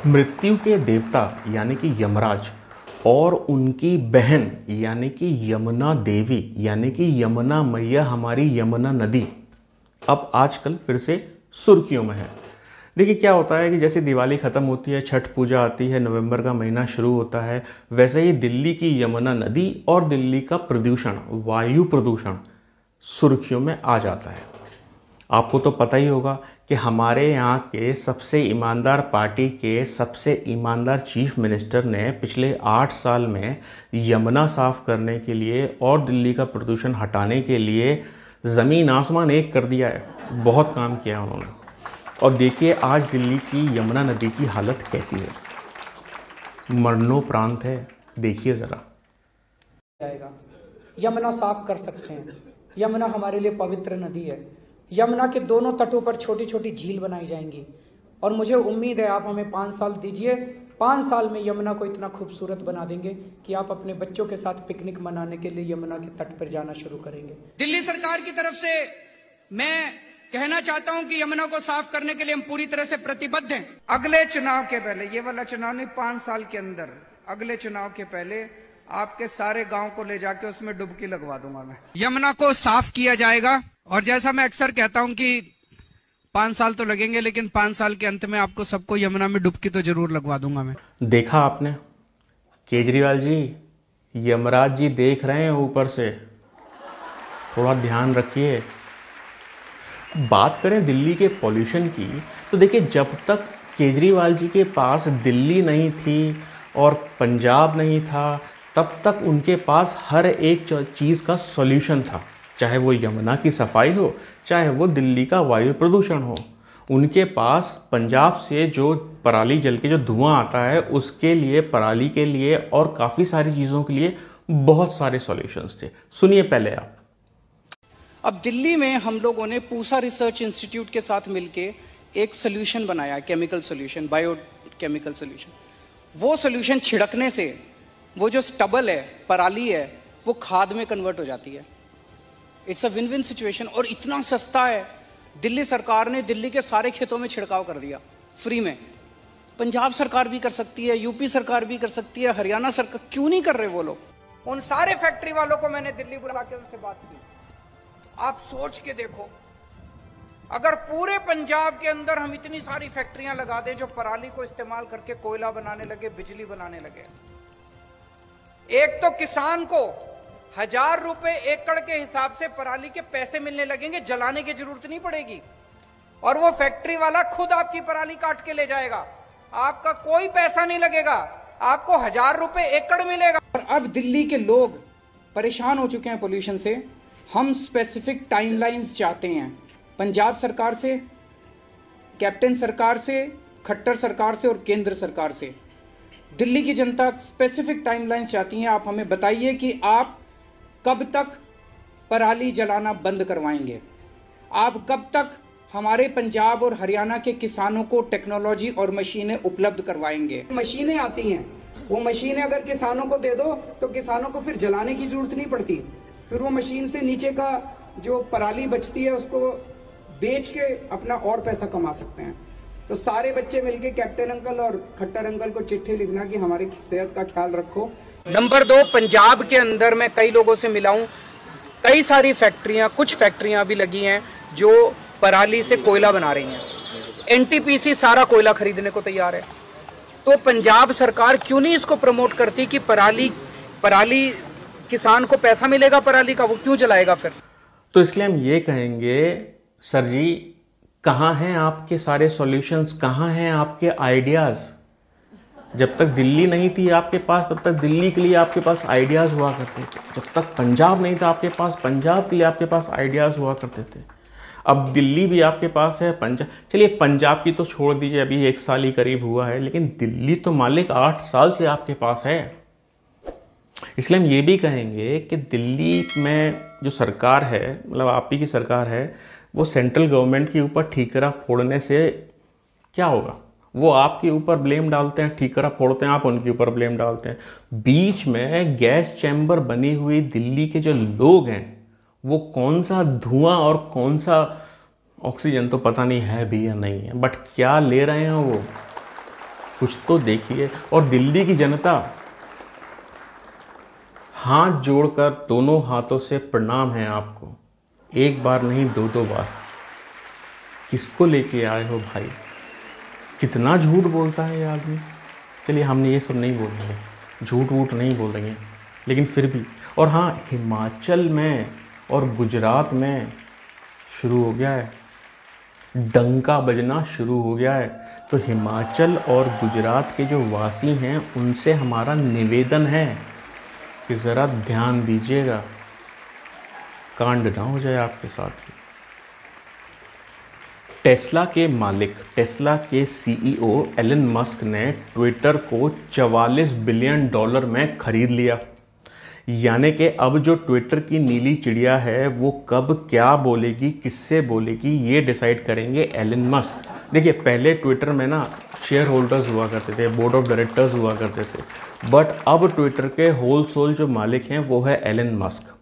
मृत्यु के देवता यानी कि यमराज और उनकी बहन यानी कि यमुना देवी यानी कि यमुना मैया, हमारी यमुना नदी अब आजकल फिर से सुर्खियों में है। देखिए क्या होता है कि जैसे दिवाली ख़त्म होती है, छठ पूजा आती है, नवंबर का महीना शुरू होता है, वैसे ही दिल्ली की यमुना नदी और दिल्ली का प्रदूषण, वायु प्रदूषण सुर्खियों में आ जाता है। आपको तो पता ही होगा कि हमारे यहाँ के सबसे ईमानदार पार्टी के सबसे ईमानदार चीफ मिनिस्टर ने पिछले 8 साल में यमुना साफ़ करने के लिए और दिल्ली का प्रदूषण हटाने के लिए ज़मीन आसमान एक कर दिया है। बहुत काम किया उन्होंने। और देखिए आज दिल्ली की यमुना नदी की हालत कैसी है, मरणोपरांत है। देखिए ज़रा। यमुना साफ कर सकते हैं। यमुना हमारे लिए पवित्र नदी है। यमुना के दोनों तटों पर छोटी छोटी झील बनाई जाएंगी और मुझे उम्मीद है आप हमें 5 साल दीजिए। 5 साल में यमुना को इतना खूबसूरत बना देंगे कि आप अपने बच्चों के साथ पिकनिक मनाने के लिए यमुना के तट पर जाना शुरू करेंगे। दिल्ली सरकार की तरफ से मैं कहना चाहता हूं कि यमुना को साफ करने के लिए हम पूरी तरह से प्रतिबद्ध हैं। अगले चुनाव के पहले, ये वाला चुनाव नहीं, 5 साल के अंदर अगले चुनाव के पहले आपके सारे गांव को ले जाके उसमें डुबकी लगवा दूंगा मैं। यमुना को साफ किया जाएगा और जैसा मैं अक्सर कहता हूं कि 5 साल तो लगेंगे, लेकिन 5 साल के अंत में आपको सबको यमुना में डुबकी तो जरूर लगवा दूंगा मैं। देखा आपने केजरीवाल जी, यमराज जी देख रहे हैं ऊपर से, थोड़ा ध्यान रखिए। बात करें दिल्ली के पॉल्यूशन की तो देखिए जब तक केजरीवाल जी के पास दिल्ली नहीं थी और पंजाब नहीं था तब तक उनके पास हर एक चीज़ का सॉल्यूशन था, चाहे वो यमुना की सफाई हो, चाहे वो दिल्ली का वायु प्रदूषण हो। उनके पास पंजाब से जो पराली जल के जो धुआं आता है उसके लिए, पराली के लिए और काफ़ी सारी चीज़ों के लिए बहुत सारे सॉल्यूशंस थे। सुनिए पहले आप। अब दिल्ली में हम लोगों ने पूसा रिसर्च इंस्टीट्यूट के साथ मिलके एक सोल्यूशन बनाया, केमिकल सोल्यूशन, बायोकेमिकल सोल्यूशन। वो सोल्यूशन छिड़कने से वो जो स्टबल है, पराली है, वो खाद में कन्वर्ट हो जाती है। It's a win win situation और इतना सस्ता है। दिल्ली सरकार ने दिल्ली के सारे खेतों में छिड़काव कर दिया फ्री में। पंजाब सरकार भी कर सकती है, यूपी सरकार भी कर सकती है, हरियाणा सरकार क्यों नहीं कर रहे वो लोग? उन सारे फैक्ट्री वालों को मैंने दिल्ली बुला के उनसे बात की। आप सोच के देखो, अगर पूरे पंजाब के अंदर हम इतनी सारी फैक्ट्रियां लगा दें जो पराली को इस्तेमाल करके कोयला बनाने लगे, बिजली बनाने लगे, एक तो किसान को 1000 रुपए एकड़ के हिसाब से पराली के पैसे मिलने लगेंगे, जलाने की जरूरत नहीं पड़ेगी और वो फैक्ट्री वाला खुद आपकी पराली काट के ले जाएगा। आपका कोई पैसा नहीं लगेगा, आपको 1000 रुपए एकड़ मिलेगा। और अब दिल्ली के लोग परेशान हो चुके हैं पोल्यूशन से। हम स्पेसिफिक टाइमलाइंस चाहते हैं पंजाब सरकार से, कैप्टन सरकार से, खट्टर सरकार से और केंद्र सरकार से। दिल्ली की जनता स्पेसिफिक टाइमलाइंस चाहती है। आप हमें बताइए कि आप कब तक पराली जलाना बंद करवाएंगे? आप कब तक हमारे पंजाब और हरियाणा के किसानों को टेक्नोलॉजी और मशीनें उपलब्ध करवाएंगे? मशीनें आती हैं, वो मशीनें अगर किसानों को दे दो तो किसानों को फिर जलाने की जरूरत नहीं पड़ती। फिर वो मशीन से नीचे का जो पराली बचती है उसको बेच के अपना और पैसा कमा सकते हैं। तो सारे बच्चे मिलके कैप्टन अंकल और खट्टर अंकल को चिट्ठी लिखना कि हमारी सेहत का ख्याल रखो। नंबर 2, पंजाब के अंदर मैं कई लोगों से मिला हूं, कई सारी फैक्ट्रियां, कुछ फैक्ट्रियां भी लगी हैं जो पराली से कोयला बना रही हैं। एनटीपीसी सारा कोयला खरीदने को तैयार है। तो पंजाब सरकार क्यों नहीं इसको प्रमोट करती कि पराली किसान को पैसा मिलेगा पराली का, वो क्यों जलाएगा फिर? तो इसलिए हम ये कहेंगे, सर जी कहाँ हैं आपके सारे सॉल्यूशंस, कहाँ हैं आपके आइडियाज़? जब तक दिल्ली नहीं थी आपके पास तब तक दिल्ली के लिए आपके पास आइडियाज़ हुआ करते थे। जब तक पंजाब नहीं था आपके पास, पंजाब के लिए आपके पास आइडियाज़ हुआ करते थे। अब दिल्ली भी आपके पास है, चलिए पंजाब की तो छोड़ दीजिए, अभी 1 साल ही करीब हुआ है, लेकिन दिल्ली तो मालिक 8 साल से आपके पास है। इसलिए हम ये भी कहेंगे कि दिल्ली में जो सरकार है, मतलब आप ही की सरकार है, वो सेंट्रल गवर्नमेंट के ऊपर ठीकरा फोड़ने से क्या होगा? वो आपके ऊपर ब्लेम डालते हैं, ठीकरा फोड़ते हैं, आप उनके ऊपर ब्लेम डालते हैं। बीच में गैस चैम्बर बनी हुई दिल्ली के जो लोग हैं वो कौन सा धुआं और कौन सा ऑक्सीजन तो पता नहीं है भी या नहीं है, बट क्या ले रहे हैं वो, कुछ तो देखिए। और दिल्ली की जनता, हाथ जोड़कर दोनों हाथों से प्रणाम है आपको, एक बार नहीं दो दो बार। किसको लेके आए हो भाई? कितना झूठ बोलता है ये आदमी। चलिए हमने ये सब नहीं बोलेंगे, झूठ वूठ नहीं बोलेंगे, लेकिन फिर भी। और हाँ, हिमाचल में और गुजरात में शुरू हो गया है, डंका बजना शुरू हो गया है। तो हिमाचल और गुजरात के जो वासी हैं उनसे हमारा निवेदन है कि ज़रा ध्यान दीजिएगा, कांड ना हो जाए आपके साथ। टेस्ला के मालिक, टेस्ला के सीईओ एलन मस्क ने ट्विटर को $44 बिलियन में खरीद लिया। यानी कि अब जो ट्विटर की नीली चिड़िया है वो कब क्या बोलेगी, किससे बोलेगी, ये डिसाइड करेंगे एलन मस्क। देखिए, पहले ट्विटर में ना शेयर होल्डर्स हुआ करते थे, बोर्ड ऑफ डायरेक्टर्स हुआ करते थे, बट अब ट्विटर के होल सोल जो मालिक हैं वो है एलन मस्क।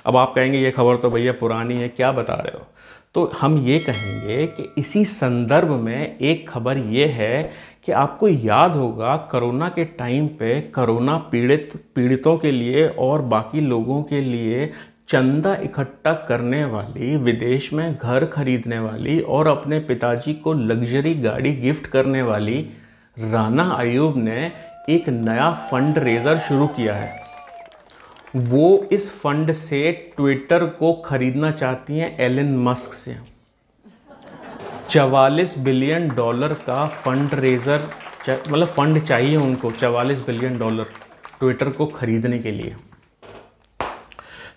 अब आप कहेंगे ये खबर तो भैया पुरानी है, क्या बता रहे हो? तो हम ये कहेंगे कि इसी संदर्भ में एक खबर ये है कि आपको याद होगा कोरोना के टाइम पे कोरोना पीड़ितों के लिए और बाकी लोगों के लिए चंदा इकट्ठा करने वाली, विदेश में घर खरीदने वाली और अपने पिताजी को लग्जरी गाड़ी गिफ्ट करने वाली राना अयूब ने एक नया फंड रेजर शुरू किया है। वो इस फंड से ट्विटर को खरीदना चाहती हैं एलन मस्क से। $44 बिलियन का फंड रेजर, मतलब फंड चाहिए उनको, $44 बिलियन ट्विटर को खरीदने के लिए।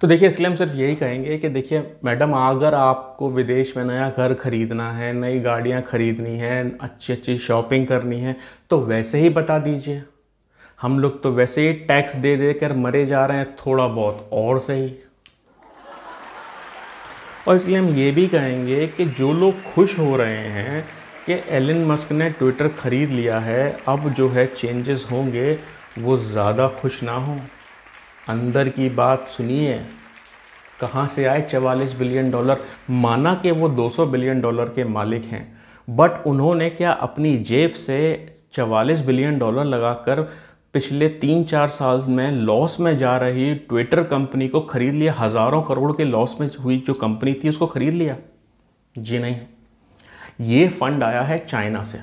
तो देखिए, इसलिए हम सिर्फ यही कहेंगे कि देखिए मैडम, अगर आपको विदेश में नया घर खरीदना है, नई गाड़ियां खरीदनी है, अच्छी अच्छी शॉपिंग करनी है, तो वैसे ही बता दीजिए। हम लोग तो वैसे ही टैक्स दे दे कर मरे जा रहे हैं, थोड़ा बहुत और सही। और इसलिए हम ये भी कहेंगे कि जो लोग खुश हो रहे हैं कि एलन मस्क ने ट्विटर खरीद लिया है, अब जो है चेंजेस होंगे, वो ज़्यादा खुश ना हो। अंदर की बात सुनिए, कहाँ से आए $44 बिलियन? माना कि वो $200 बिलियन के मालिक हैं, बट उन्होंने क्या अपनी जेब से $44 बिलियन लगाकर पिछले 3-4 साल में लॉस में जा रही ट्विटर कंपनी को खरीद लिया? हज़ारों करोड़ के लॉस में हुई जो कंपनी थी उसको खरीद लिया? जी नहीं, ये फंड आया है चाइना से।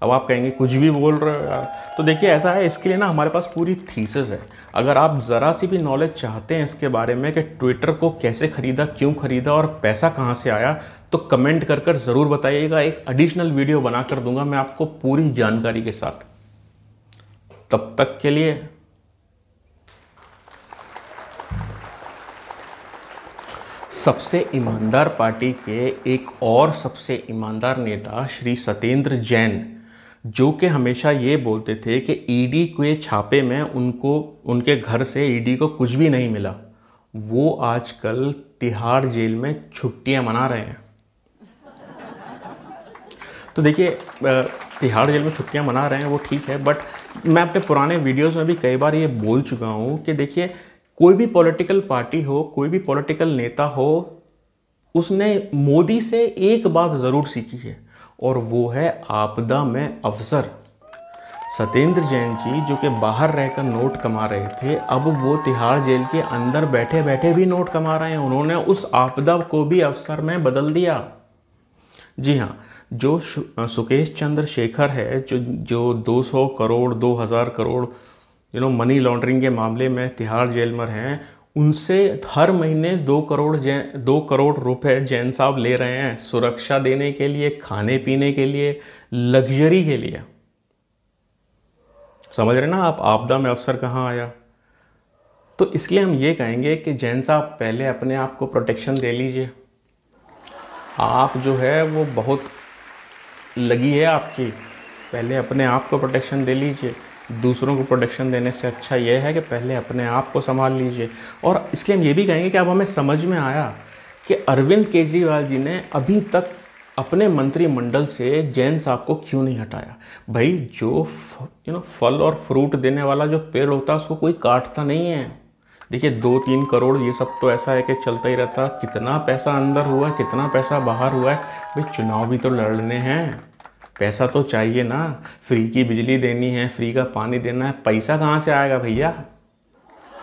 अब आप कहेंगे कुछ भी बोल रहे हो यार। तो देखिए, ऐसा है, इसके लिए ना हमारे पास पूरी थीसिस है। अगर आप ज़रा सी भी नॉलेज चाहते हैं इसके बारे में कि ट्विटर को कैसे खरीदा, क्यों खरीदा और पैसा कहाँ से आया, तो कमेंट कर कर ज़रूर बताइएगा। एक एडिशनल वीडियो बना कर दूंगा मैं आपको पूरी जानकारी के साथ। तब तक के लिए सबसे ईमानदार पार्टी के एक और सबसे ईमानदार नेता श्री सत्येंद्र जैन, जो कि हमेशा ये बोलते थे कि ईडी के छापे में उनके घर से ईडी को कुछ भी नहीं मिला, वो आजकल तिहाड़ जेल में छुट्टियां मना रहे हैं। तो देखिए, तिहाड़ जेल में छुट्टियां मना रहे हैं वो ठीक है, बट मैं अपने पुराने वीडियोस में भी कई बार ये बोल चुका हूँ कि देखिए, कोई भी पॉलिटिकल पार्टी हो, कोई भी पॉलिटिकल नेता हो, उसने मोदी से एक बात ज़रूर सीखी है, और वो है आपदा में अवसर। सत्येंद्र जैन जी, जो कि बाहर रहकर नोट कमा रहे थे, अब वो तिहाड़ जेल के अंदर बैठे बैठे भी नोट कमा रहे हैं। उन्होंने उस आपदा को भी अवसर में बदल दिया। जी हाँ, जो सुकेश चंद्र शेखर है, जो 200 करोड़ 2000 करोड़ मनी लॉन्ड्रिंग के मामले में तिहाड़ जेल में हैं, उनसे हर महीने 2 करोड़ रुपए जैन साहब ले रहे हैं, सुरक्षा देने के लिए, खाने पीने के लिए, लग्जरी के लिए। समझ रहे ना आप, आपदा में अवसर कहाँ आया? तो इसलिए हम ये कहेंगे कि जैन साहब, पहले अपने आप को प्रोटेक्शन दे लीजिए। आप जो है वो बहुत लगी है आपकी, पहले अपने आप को प्रोटेक्शन दे लीजिए। दूसरों को प्रोटेक्शन देने से अच्छा यह है कि पहले अपने आप को संभाल लीजिए। और इसलिए हम ये भी कहेंगे कि अब हमें समझ में आया कि अरविंद केजरीवाल जी ने अभी तक अपने मंत्रिमंडल से जैन साहब को क्यों नहीं हटाया। भाई, जो फल और फ्रूट देने वाला जो पेड़ होता है उसको कोई काटता नहीं है। देखिए, 2-3 करोड़ ये सब तो ऐसा है कि चलता ही रहता। कितना पैसा अंदर हुआ है, कितना पैसा बाहर हुआ है, भाई चुनाव भी तो लड़ने हैं। पैसा तो चाहिए ना, फ्री की बिजली देनी है, फ्री का पानी देना है, पैसा कहाँ से आएगा भैया?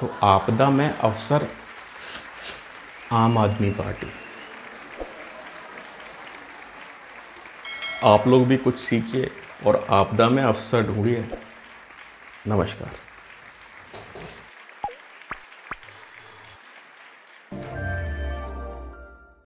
तो आपदा में अफसर आम आदमी पार्टी। आप लोग भी कुछ सीखिए और आपदा में अफसर ढूंढिए। नमस्कार।